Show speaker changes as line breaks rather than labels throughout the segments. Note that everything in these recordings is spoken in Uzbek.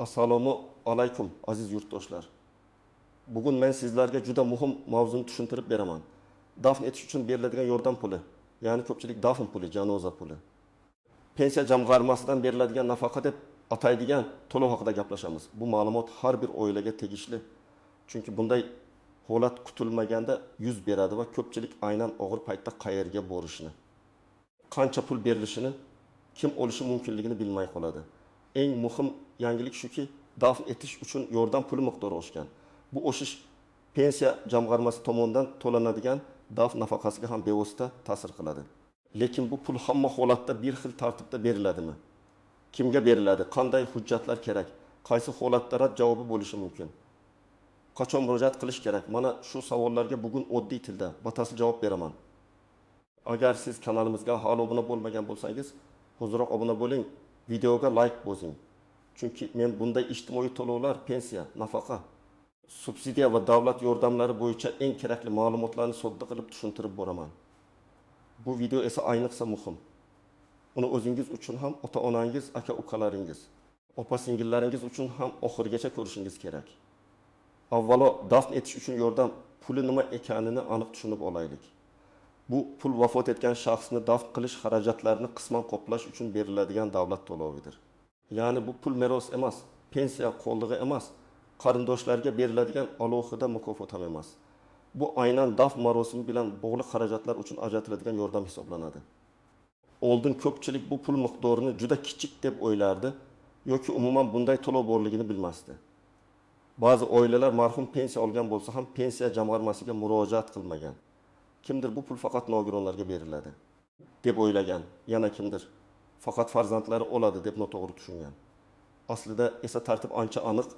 Assalomu alaykum aziz yurtdoshlar. Bugun men sizlarga juda muhim mavzuni tushuntirib beraman. Dafn etish uchun beriladigan yordam puli, ya'ni ko'pchilik dafn puli, janoza puli. Pensiya jamg'armasidan beriladigan nafaqa deb ataydigan to'lov haqida gaplashamiz. Bu ma'lumot har bir oilaga tegishli. Chunki bunday holat kutilmaganda yuz beradi va ko'pchilik aynan og'ir paytda qayerga borishni, qancha pul berilishini, kim olishi mumkinligini bilmay qoladi. Eng muhim yangilik shuki, dafn etish uchun yordam puli miqdori oshgan. Bu o'shish pensiya jamg'armasi tomonidan to'lanadigan dafn nafaqasiga ham bevosita ta'sir qiladi. Lekin bu pul hamma holatda bir xil tartibda beriladimi? Kimga beriladi? Qanday hujjatlar kerak? Qaysi holatda rad javobi bo'lishi mumkin? Qachon murojaat qilish kerak? Mana shu savollarga bugun oddiy tilda batafsil javob beraman. Agar siz kanalimizga hali obuna bo'lmagan bo'lsangiz, hozirroq obuna bo'ling, videoga like bosing. Chunki men bunday ijtimoiy to'lovlar, pensiya, nafaqa, subsidiya va davlat yordamlari bo'yicha eng kerakli ma'lumotlarni sodda qilib tushuntirib boraman. Bu video esa ayniqsa muhim. Uni o'zingiz uchun ham, ota-onangiz, aka-ukalaringiz, opa-singillaringiz uchun ham oxirigacha ko'rishingiz kerak. Avvalo, dafn etish uchun yordam puli nima ekanini aniq tushunib olaylik. Bu pul vafot etgan shaxsni dafn qilish xarajatlarini qisman qoplash uchun beriladigan davlat to'lovidir. Ya'ni bu pul meros emas, pensiya qo'llig'i emas, qarindoshlarga beriladigan alohida mukofot ham emas. Bu aynan dafn marosimi bilan bog'liq xarajatlar uchun ajratiladigan yordam hisoblanadi. Oldin ko'pchilik bu pul miqdorini juda kichik deb o'ylardi yoki umuman bunday to'lov borligini bilmasdi. Ba'zi oilalar marhum pensiya olgan bo'lsa ham pensiya jamg'armasiga murojaat qilmagan. Kimdir bu pul faqat nogironlarga beriladi deb o'ylagan, yana kimdir faqat farzandlari oladi deb noto'g'ri tushungan. Aslida esa tartib ancha aniq.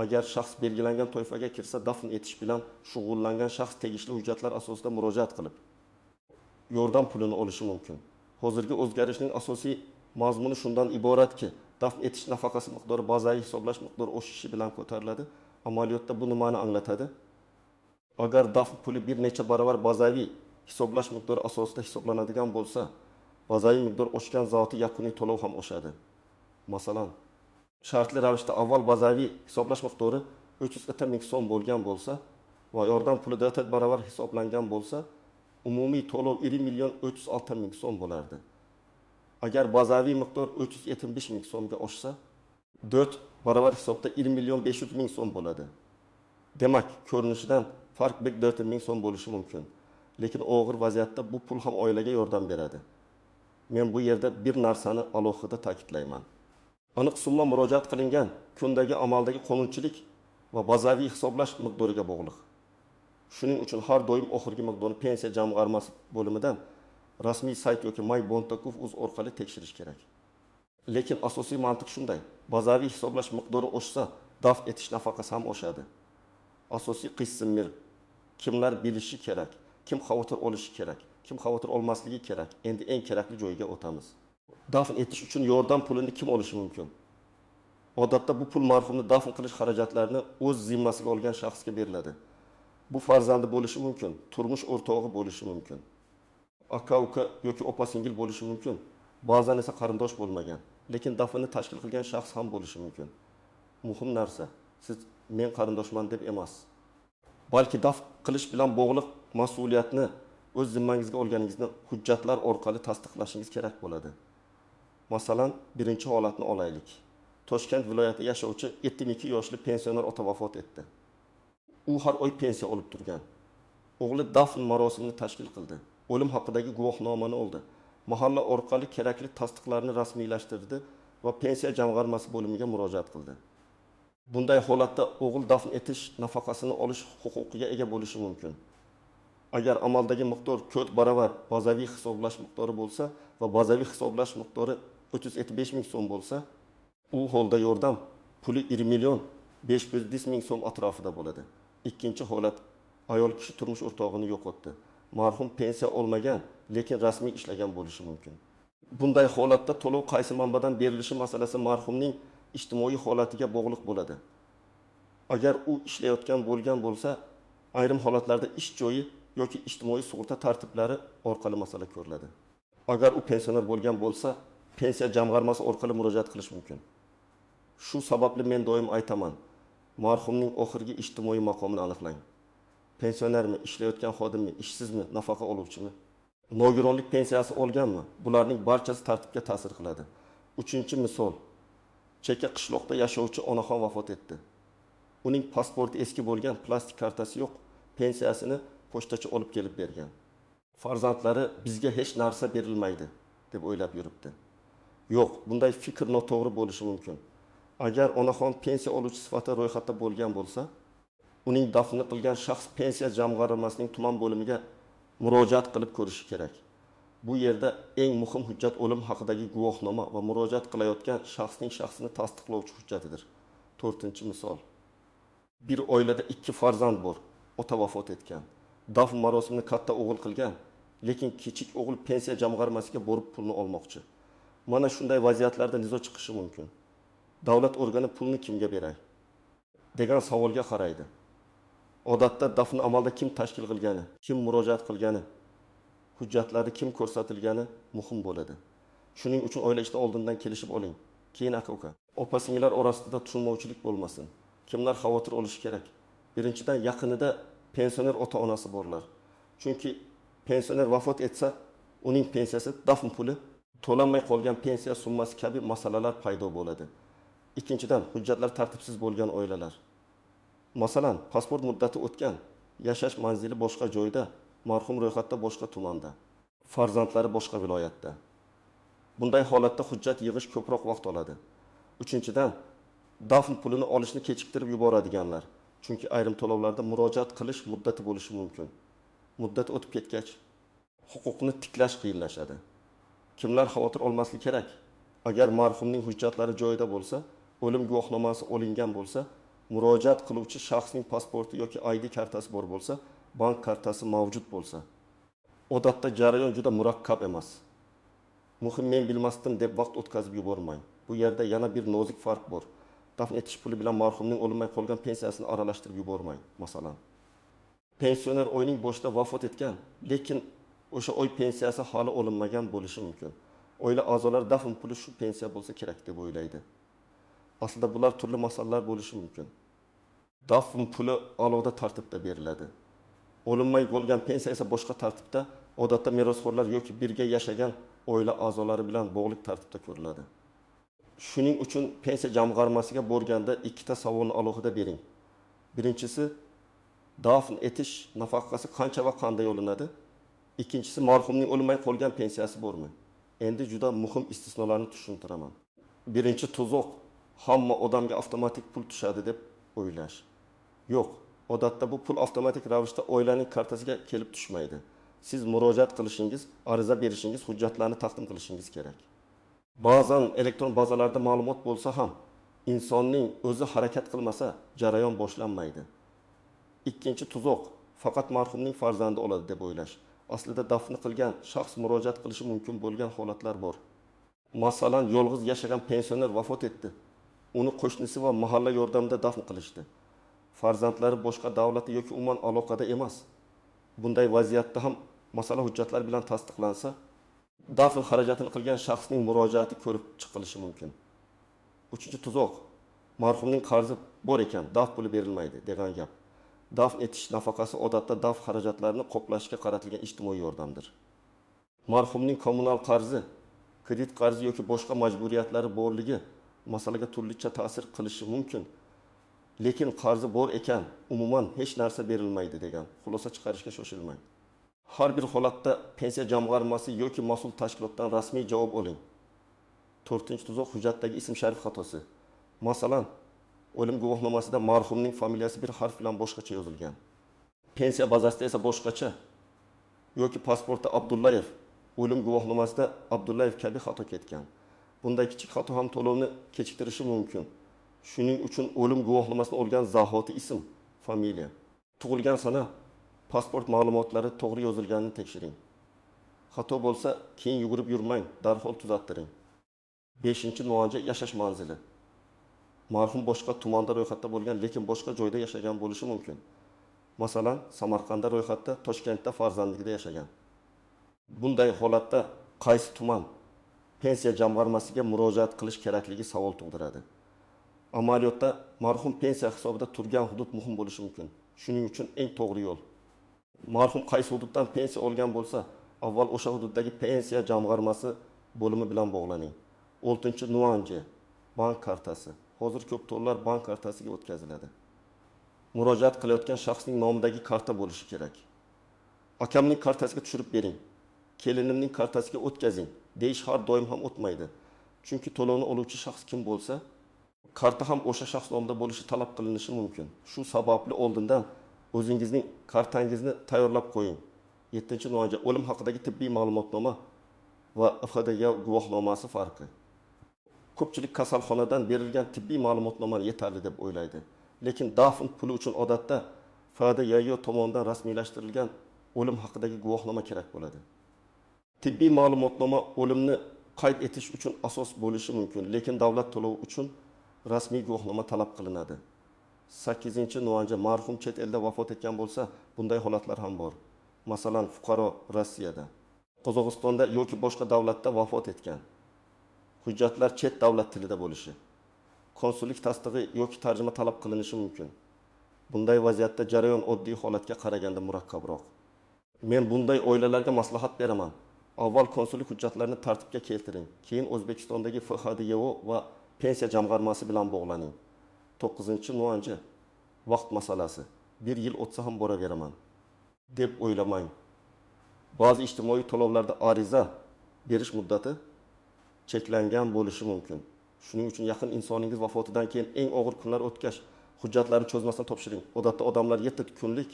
Agar shaxs belgilangan toifaga kirsa, dafn etish bilan shug'ullangan shaxs tegishli hujjatlar asosida murojaat qilib yordam pulini olishi mumkin. Hozirgi o'zgarishning asosiy mazmuni shundan iboratki, dafn etish nafaqasi miqdori bazaviy hisoblash miqdori oshishi bilan ko'tariladi. Amaliyotda bu nimani anglatadi? Agar dafn puli bir necha barobar bazaviy hisoblash miqdori asosida hisoblanadigan bo'lsa, bazaviy miqdor oshgan zoti yakuniy to'lov ham oshadi. Masalan, shartli ravishda avval bazaviy hisoblash miqdori 350 ming so'm bo'lgan bo'lsa va yordam puli 4 barobar hisoblangan bo'lsa, umumiy to'lov 1 million 406 ming so'm bo'lardi. Agar bazaviy miqdor 375 ming so'mga oshsa, 4 barobar hisobda 1 million 500 ming so'm bo'ladi. Demak, ko'rinishidan farq 4 ming so'm bo'lishi mumkin. Lekin og'ir vaziyatda bu pul ham oilaga yordam beradi. Men bu yerda bir narsani alohida ta'kidlayman. Aniq summa murojaat qilingan kundagi amaldagi qonunchilik va bazaviy hisoblash miqdoriga bog'liq. Shuning uchun har doim oxirgi miqdorni pensiya jamg'armasi bo'limidan rasmiy sayt yoki my.gov.uz orqali tekshirish kerak. Lekin asosiy mantiq shunday: bazaviy hisoblash miqdori oshsa, dafn etish nafaqasi ham oshadi. Asosiy qism kimlar bilishi kerak, kim xavotir olishi kerak, kim xavotir olmasligi kerak. Endi eng kerakli joyga o'tamiz. Dafn etish uchun yordam pulini kim olishi mumkin? Odatda bu pul marhumni dafn qilish xarajatlarini o'z zimmasiga olgan shaxsga beriladi. Bu farzandi bo'lishi mumkin, turmush o'rtog'i bo'lishi mumkin, aka-uka yoki opa-singil bo'lishi mumkin. Ba'zan esa qarindosh bo'lmagan, lekin dafnni tashkil qilgan shaxs ham bo'lishi mumkin. Muhim narsa, siz men qarindoshman deb emas, balki dafn qilish bilan bog'liq mas'uliyatni o'z zimmangizga olganingizni hujjatlar orqali tasdiqlashingiz kerak bo'ladi. Masalan, birinchi holatni olaylik. Toshkent viloyatida yashovchi 72 yoshli pensioner ota vafot etdi. U har oy pensiya olib turgan. O'g'li dafn marosimini tashkil qildi. O'lim haqidagi guvohnomani oldi. Mahalla orqali kerakli tasdiqlarni rasmiylashtirdi va pensiya jamg'armasi bo'limiga murojaat qildi. Bunday holatda o'g'il dafn etish nafaqasini olish huquqiga ega bo'lishi mumkin. Agar amaldagi miqdor 4 barobar bazaviy hisoblash miqdori bo'lsa va bazaviy hisoblash miqdori 375 ming so'm bo'lsa, u holda yordam puli 1 million 500 ming so'm atrofida bo'ladi. Ikkinchi holat, ayol kishi turmush o'rtog'ini yo'qotdi. Marhum pensiya olmagan, lekin rasmiy ishlagan bo'lishi mumkin. Bunday holatda to'lov qaysi manbadan berilishi masalasi marhumning ijtimoiy holatiga bog'liq bo'ladi. Agar u ishlayotgan bo'lgan bo'lsa, ayrim holatlarda ish joyi yoki ijtimoiy sug'urta tartiblari orqali masala ko'riladi. Agar u pensioner bo'lgan bo'lsa, pensiya jamg'armasi orqali murojaat qilish mumkin. Shu sababli men doim aytaman, marhumning oxirgi ijtimoiy maqomini aniqlang. Pensionermi, ishlayotgan xodimmi, ishsizmi, nafaqa oluvchimi? Nogironlik pensiyasi olganmi? Bularning barchasi tartibga ta'sir qiladi. 3-misol. Chekka qishloqda yashovchi onaxon vafot etdi. Uning pasporti eski bo'lgan, plastik kartasi yo'q. Pensiyasini pochtachi olib kelib bergan. Farzandlari bizga hech narsa berilmaydi deb o'ylab yuribdi. Yo'q, bunday fikr noto'g'ri bo'lishi mumkin. Agar onaxon pensiya oluvchi sifatida ro'yxatda bo'lgan bo'lsa, uning dafn qilgan shaxs pensiya jamg'armasining tuman bo'limiga murojaat qilib ko'rishi kerak. Bu yerda eng muhim hujjat o'lim haqidagi guvohnoma va murojaat qilayotgan shaxsning shaxsini tasdiqlovchi hujjatidir. 4-misol. Bir oilada 2 farzand bor, ota vafot etgan. Dafn marosimini katta o'g'il qilgan, lekin kichik o'g'il pensiya jamg'armasiga borib pulni olmoqchi. Mana shunday vaziyatlarda nizo chiqishi mumkin. Davlat organi pulni kimga beray degan savolga qaraydi. Odatda dafn amalda kim tashkil qilgani, kim murojaat qilgani, hujjatlari kim ko'rsatilgani muhim bo'ladi. Shuning uchun oila ishida oldindan kelishib oling. Keyin aka-uka. Opa-singillar orasida tushunmovchilik bo'lmasin. Kimlar xavotir olishi kerak? Birinchidan, yaqinida pensioner ota-onasi borlar. Chunki pensioner vafot etsa, uning pensiyasi, dafn puli, to'lanmay qolgan pensiya summasi kabi masalalar paydo bo'ladi. Ikkinchidan, hujjatlar tartibsiz bo'lgan oilalar. Masalan, pasport muddati o'tgan, yashash manzili boshqa joyda, marhum ro'yxatda boshqa tumanda, farzandlari boshqa viloyatda. Bunday holatda hujjat yig'ish ko'proq vaqt oladi. Uchinchidan, dafn pulini olishni kechiktirib yuboradiganlar. Chunki ayrim to'lovlarda murojaat qilish muddati bo'lishi mumkin. Muddat o'tib ketgach, huquqni tiklash qiyinlashadi. Kimlar xavotir olmasligi kerak? Agar marhumning hujjatlari joyida bo'lsa, o'lim guvohnomasi olingan bo'lsa, murojaat qiluvchi shaxsning pasporti yoki ID kartasi bor bo'lsa, bank kartasi mavjud bo'lsa. Odatda jarayon juda murakkab emas. Muhim men bilmasdim deb vaqt o'tkazib yubormang. Bu yerda yana bir nozik farq bor. Dafn etish puli bilan marhumning o'lmay qolgan pensiyasini aralashtirib yubormang. Masalan, pensioner oyning boshida vafot etgan, lekin o'sha oy pensiyasi hali olinmagan bo'lishi mumkin. Oila a'zolari dafn puli shu pensiya bo'lsa kerak deb o'ylaydi. Aslida bular turli masalalar bo'lishi mumkin. Dafn puli alohida tartibda beriladi. Olinmay bo'lgan pensiya esa boshqa tartibda, odatda merosxo'rlar yoki birga yashagan oila a'zolari bilan bog'liq tartibda ko'riladi. Shuning uchun pensiya jamg'armasiga borganda ikkita savolni alohida bering. Birinchisi, dafn etish nafaqasi qancha va qanday olinadi? Ikkinchisi, marhumning o'lmay qolgan pensiyasi bormi? Endi juda muhim istisnolarni tushuntiraman. Birinchi tuzoq, hamma odamga avtomatik pul tushadi deb o'ylash. Yo'q, odatda bu pul avtomatik ravishda oilaning kartasiga kelib tushmaydi. Siz murojaat qilishingiz, ariza berishingiz, hujjatlarni taqdim qilishingiz kerak. Ba'zan elektron bazalarda ma'lumot bo'lsa ham, insonning o'zi harakat qilmasa, jarayon boshlanmaydi. Ikkinchi tuzoq, faqat marhumning farzandi oladi deb o'ylash. Aslida dafn qilgan shaxs murojaat qilishi mumkin bo'lgan holatlar bor. Masalan, yolg'iz yashagan pensioner vafot etdi. Uni qo'shnisi va mahalla yordamida dafn qilishdi. Farzandlari boshqa davlatda yoki umuman aloqada emas. Bunday vaziyatda ham masala hujjatlar bilan tasdiqlansa, dafn xarajatini qilgan shaxsning murojaati ko'rib chiqilishi mumkin. Uchinchi tuzoq, marhumning qarzi bor ekan, dafn puli berilmaydi degan gap. Dafn etish nafaqasi odatda dafn xarajatlarini qoplashga qaratilgan ijtimoiy yordamdir. Marhumning kommunal qarzi, kredit qarzi yoki boshqa majburiyatlari borligi masalaga turlicha ta'sir qilishi mumkin. Lekin qarzi bor ekan, umuman hech narsa berilmaydi degan xulosa chiqarishga shoshilmang. Har bir holatda pensiya jamg'armasi yoki mas'ul tashkilotdan rasmiy javob oling. 4-tuzoq, hujjatdagi ism sharif xatosi. Masalan, o'lim guvohnomasida marhumning familiyasi bir harf bilan boshqacha yozilgan. Pensiya bazasida esa boshqacha. Yoki pasportda Abdullayev, o'lim guvohnomasida Abdullayev kabi xato ketgan. Bunday kichik xato ham to'lovni kechiktirishi mumkin. Shuning uchun o'lim guvohnomasini olgan zahoti ism, familiya, tug'ilgan sana, pasport ma'lumotlari to'g'ri yozilganini tekshiring. Xato bo'lsa, keyin yugurib yurmang, darhol tuzattiring. 5-muolaja, yashash manzili. Marhum boshqa tumanda ro'yxatda bo'lgan, lekin boshqa joyda yashagan bo'lishi mumkin. Masalan, Samarqandda ro'yxatda, Toshkentda farzandligida yashagan. Bunday holatda qaysi tuman pensiya jamg'armasiga murojaat qilish kerakligi savol tug'diradi. Amaliyotda marhum pensiya hisobida turgan hudud muhim bo'lishi mumkin. Shuning uchun eng to'g'ri yo'l. Marhum qaysi hududdan pensiya olgan bo'lsa, avval o'sha hududdagi pensiya jamg'armasi bo'limi bilan bog'laning. 6-nuanji bank kartasi. Hozir ko'p to'llar bank kartasiga o'tkaziladi. Murojaat qilayotgan shaxsning nomidagi karta bo'lishi kerak. Akamning kartasiga tushirib bering, kelinimning kartasiga o'tkazing deyish har doim ham o'tmaydi. Chunki to'lovni oluvchi shaxs kim bo'lsa, karta ham o'sha shaxs nomida bo'lishi talab qilinishi mumkin. Shu sababli oldindan o'zingizning kartangizni tayyorlab qo'ying. 7-nuanji o'lim haqidagi tibbiy ma'lumotnoma va FHDG guvohnomasi farqi. Ko'pchilik kasalxonadan berilgan tibbiy ma'lumotnoma yetarli deb o'ylaydi. Lekin dafn puli uchun odatda FHDG tomonidan rasmiylashtirilgan o'lim haqidagi guvohnoma kerak bo'ladi. Tibbiy ma'lumotnoma o'limni qayd etish uchun asos bo'lishi mumkin, lekin davlat to'lovi uchun rasmiy guvohnoma talab qilinadi. 8-nuanji marhum chet elda vafot etgan bo'lsa, bunday holatlar ham bor. Masalan, fuqaro Rossiyada, Qozog'istonda yoki boshqa davlatda vafot etgan. Hujjatlar chet davlat tilida bo'lishi, konsullik tasdig'i yoki tarjima talab qilinishi mumkin. Bunday vaziyatda jarayon oddiy holatga qaraganda murakkabroq. Men bunday oilalarga maslahat beraman. Avval konsullik hujjatlarini tartibga keltiring, keyin O'zbekistondagi FHDYO va pensiya jamg'armasi bilan bog'laning. 9-nuanji vaqt masalasi. 1 yil o'tsa ham boraveraman deb o'ylamang. Ba'zi ijtimoiy to'lovlarda ariza berish muddati cheklangan bo'lishi mumkin. Shuning uchun yaqin insoningiz vafotidan keyin eng og'ir kunlar o'tgach, hujjatlarni cho'zmasdan topshiring. Odatda odamlar 7 kunlik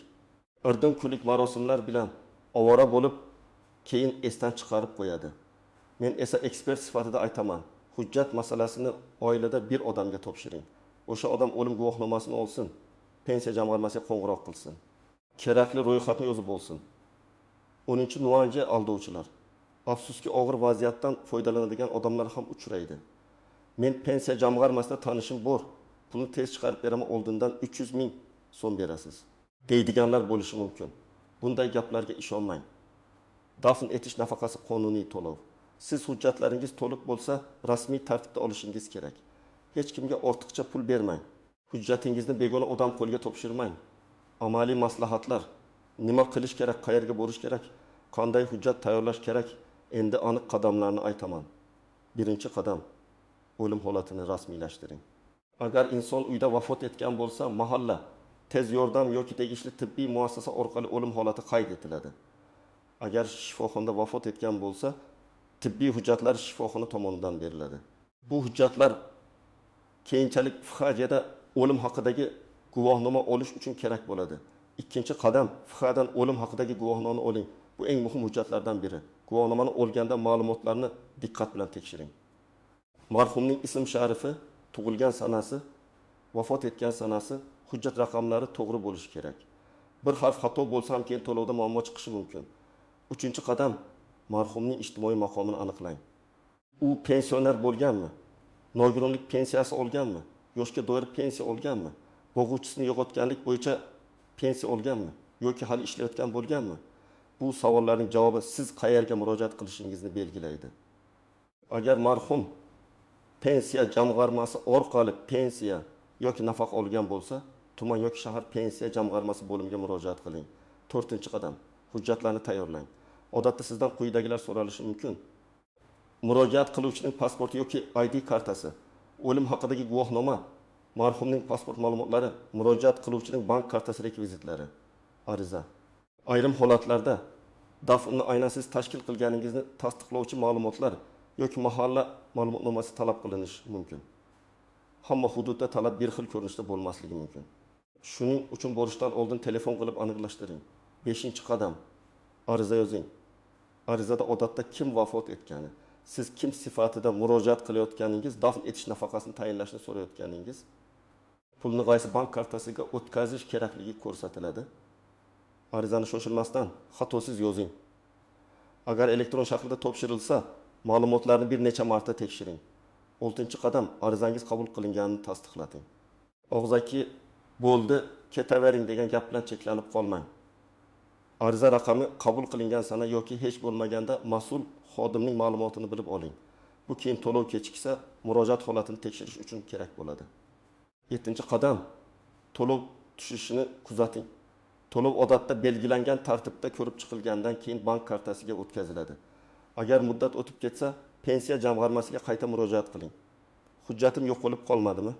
irdin kunlik marosimlar bilan ovora bo'lib, keyin esdan chiqarib qo'yadi. Men esa ekspert sifatida aytaman. Hujjat masalasini oilada bir odamga topshiring. O'sha odam o'lim guvohnomasini olsin, pensiya jamg'armasiga qo'ng'iroq qilsin. Kerakli ro'yxatni yozib olsin. 10-nuanji aldovchilar. Afsuski og'ir vaziyatdan foydalanadigan odamlar ham uchraydi. Men pensiya jamg'armasida tanishim bor. Pulni tez chiqarib beraman, oldindan 300 ming so'm berasiz deydiganlar bo'lishi mumkin. Bunday gaplarga ishonmang. Dafn etish nafaqasi qonuniy to'lov. Siz hujjatlaringiz to'liq bo'lsa, rasmiy tartibda olishingiz kerak. Hech kimga ortiqcha pul bermang. Hujjatingizni begona odam qo'liga topshirmang. Amaliy maslahatlar, nima qilish kerak, qayerga borish kerak, qanday hujjat tayyorlash kerak, endi aniq qadamlarni aytaman. 1-qadam, o'lim holatini rasmiylashtiring. Agar inson uyda vafot etgan bo'lsa, mahalla, tez yordam yoki tegishli tibbiy muassasa orqali o'lim holati qayd etiladi. Agar shifoxonada vafot etgan bo'lsa, tibbiy hujjatlar shifoxona tomonidan beriladi. Bu hujjatlar keyinchalik FHDda o'lim haqidagi guvohnoma olish uchun kerak bo'ladi. 2-qadam, FHDdan o'lim haqidagi guvohnomani oling. Bu eng muhim hujjatlardan biri. Guvohnomani olganda ma'lumotlarni diqqat bilan tekshiring. Marhumning ism sharifi, tug'ilgan sanasi, vafot etgan sanasi, hujjat raqamlari to'g'ri bo'lishi kerak. Bir harf xato bo'lsa ham keyin to'lovda muammo chiqishi mumkin. 3-qadam, marhumning ijtimoiy maqomini aniqlang. U pensioner bo'lganmi? Nogironlik pensiyasi olganmi? Yoshga doir pensiya olganmi? Bo'g'uvchisini yo'qotganlik bo'yicha pensiya olganmi? Yoki hali ishlayotgan bo'lganmi? Bu savollarning javobi siz qayerga murojaat qilishingizni belgilaydi. Agar marhum pensiya jamg'armasi orqali pensiya yoki nafaqa olgan bo'lsa, tuman yoki shahar pensiya jamg'armasi bo'limiga murojaat qiling. 4-qadam, hujjatlarni tayyorlang. Odatda sizdan quyidagilar so'ralishi mumkin. Murojaat qiluvchining pasporti yoki ID kartasi, o'lim haqidagi guvohnoma, marhumning pasport ma'lumotlari, murojaat qiluvchining bank kartasi rekvizitlari, ariza. Ayrim holatlarda dafnni aynan siz tashkil qilganingizni tasdiqlovchi ma'lumotlar yoki mahalla ma'lumotnomasi talab qilinishi mumkin. Hamma hududda talab bir xil ko'rinishda bo'lmasligi mumkin. Shuning uchun borishdan oldin telefon qilib aniqlashtiring. 5-qadam, ariza yozing. Arizada odatda kim vafot etgani, siz kim sifatida murojaat qilayotganingiz, dafn etish nafaqasini tayinlashni so'rayotganingiz, pulni qaysi bank kartasiga o'tkazish kerakligi ko'rsatiladi. Arizani shoshilmasdan, xatosiz yozing. Agar elektron shaklda topshirilsa, ma'lumotlarni bir necha marta tekshiring. 6-qadam, arizangiz qabul qilinganini tasdiqlating. Og'zaki bo'ldi, ketavering degan gap bilan cheklanib qolmang. Ariza raqami qabul qilingan sana yoki hech bo'lmaganda mas'ul xodimning ma'lumotini bilib oling. Bu keyin to'lov kechiksa, murojaat holatini tekshirish uchun kerak bo'ladi. Yettinchi qadam, to'lov tushishini kuzating. To'lov odatda belgilangan tartibda ko'rib chiqilgandan keyin bank kartasiga o'tkaziladi. Agar muddat o'tib ketsa, pensiya jamg'armasiga qayta murojaat qiling. Hujjatim yo'q bo'lib qolmadimi?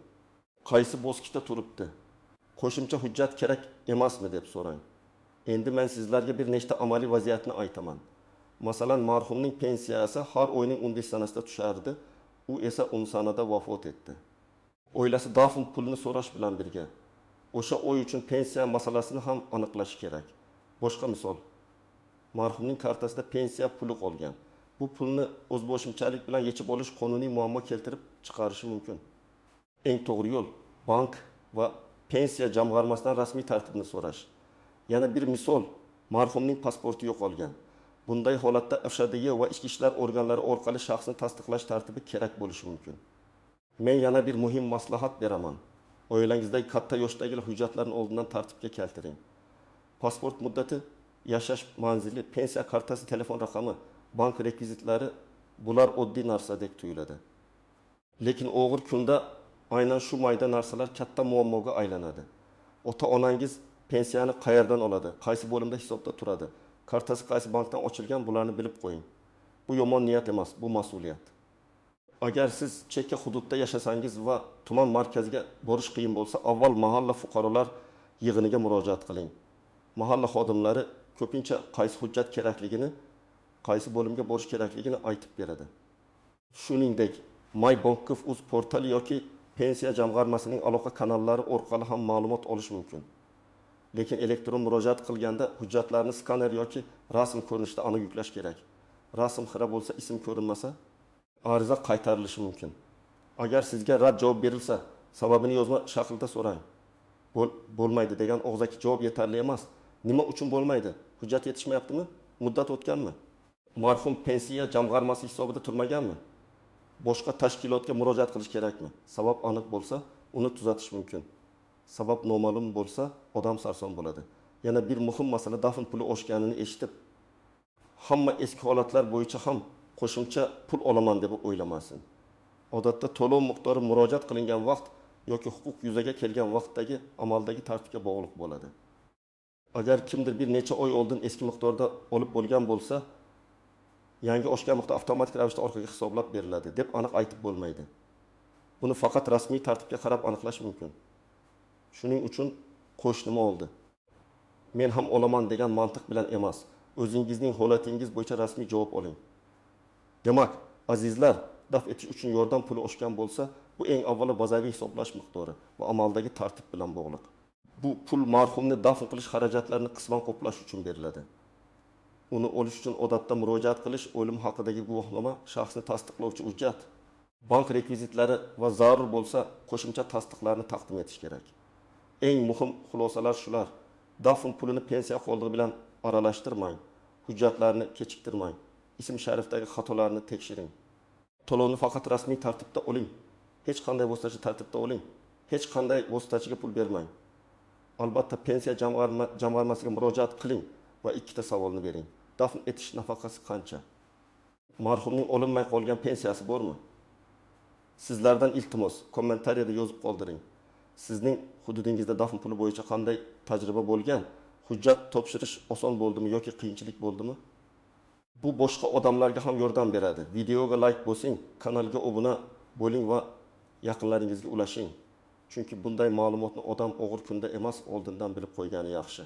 Qaysi bosqichda turibdi? Qo'shimcha hujjat kerak emasmi deb so'rang. Endi men sizlarga bir nechta amaliy vaziyatni aytaman. Masalan, marhumning pensiyasi har oyning 15 sanasida tushardi, u esa 10 sanada vafot etdi. Oilasi dafn pulini so'rash bilan birga o'sha oy uchun pensiya masalasini ham aniqlash kerak. Boshqa misol, marhumning kartasida pensiya puli qolgan. Bu pulni o'zboshimchalik bilan yechib olish qonuniy muammo keltirib chiqarishi mumkin. Eng to'g'ri yo'l bank va pensiya jamg'armasidan rasmiy tartibni so'rash. Yana bir misol, marhumning pasporti yo'qolgan. Bunday holatda FSHDG va ichki ishlar organlari orqali shaxsni tasdiqlash tartibi kerak bo'lishi mumkin. Men yana bir muhim maslahat beraman. Oilangizdagi katta yoshdagi hujjatlarni oldindan tartibga keltiring. Pasport muddati, yashash manzili, pensiya kartasi, telefon raqami, bank rekvizitlari bular oddiy narsadek tuyuladi. Lekin og'ir kunda aynan shu mayda narsalar katta muammoga aylanadi. Ota-onangiz pensiyani qayerdan oladi, qaysi bo'limda hisobda turadi, kartasi qaysi bankdan ochilgan, bularni bilib qo'ying. Bu yomon niyat emas, bu mas'uliyat. Agar siz chekka hududda yashasangiz va tuman markaziga borish qiyin bo'lsa, avval mahalla fuqarolar yig'iniga murojaat qiling. Mahalla xodimlari ko'pincha qaysi hujjat kerakligini, qaysi bo'limga borish kerakligini aytib beradi. Shuningdek, MyBankov.uz portali yoki pensiya jamg'armasining aloqa kanallari orqali ham ma'lumot olish mumkin. Lekin elektron murojaat qilganda hujjatlarni skaner yoki rasm ko'rinishida aniq yuklash kerak. Rasm xira bo'lsa, ism ko'rinmasa, ariza qaytarilishi mumkin. Agar sizga rad javob berilsa, sababini yozma shaklda so'rang. Bo'lmaydi degan og'zaki javob yetarli emas. Nima uchun bo'lmaydi? Hujjat yetishmayaptimi? Muddat o'tganmi? Marhum pensiya jamg'armasi hisobida turmaganmi? Boshqa tashkilotga murojaat qilish kerakmi? Sabab aniq bo'lsa, uni tuzatish mumkin. Sabab noma'lum bo'lsa, odam sarson bo'ladi. Yana bir muhim masala, dafn puli oshganini eshitib, hamma eski holatlar bo'yicha ham qo'shimcha pul olaman deb o'ylamasin. Odatda to'lov miqdori murojaat qilingan vaqt yoki huquq yuzaga kelgan vaqtdagi amaldagi tartibga bog'liq bo'ladi. Agar kimdir bir necha oy oldin eski miqdorda olib bo'lgan bo'lsa, yangi oshgan miqdor avtomatik ravishda orqaga hisoblab beriladi deb aniq aytib bo'lmaydi. Buni faqat rasmiy tartibga qarab aniqlash mumkin. Shuning uchun qo'shnim oldi, men ham olaman degan mantiq bilan emas, o'zingizning holatingiz bo'yicha rasmiy javob oling. Demak, azizlar, daf etish uchun yordam puli oshgan bo'lsa, bu eng avvalo bazaviy hisoblash miqdori va amaldagi tartib bilan bog'liq. Bu pul marhumni dafn qilish xarajatlarini qisman qoplash uchun beriladi. Uni olish uchun odatda murojaat qilish, o'lim haqidagi guvohnoma, shaxsni tasdiqlovchi hujjat, bank rekvizitlari va zarur bo'lsa qo'shimcha tasdiqlarni taqdim etish kerak. Eng muhim xulosalar shular. Dafn pulini pensiya qoldig'i bilan aralashtirmang. Hujjatlarni kechiktirmang. Ism sharifdagi xatolarni tekshiring. To'lovni faqat rasmiy tartibda oling. Hech qanday vositachi tartibda oling. Hech qanday vositachiga pul bermang. Albatta pensiya jamg'armasiga murojaat qiling va ikkita savolni bering. Dafn etish nafaqasi qancha? Marhumning olinmay qolgan pensiyasi bormi? Sizlardan iltimos, kommentariyada yozib qoldiring. Sizning hududingizda dafn puli bo'yicha qanday tajriba bo'lgan? Hujjat topshirish oson bo'ldimi yoki qiyinchilik bo'ldimi? Bu boshqa odamlarga ham yordam beradi. Videoga like bosing, kanalga obuna bo'ling va yaqinlaringizga ulashing. Chunki bunday ma'lumotni odam og'ir kunda emas, oldindan bilib qo'ygani yaxshi.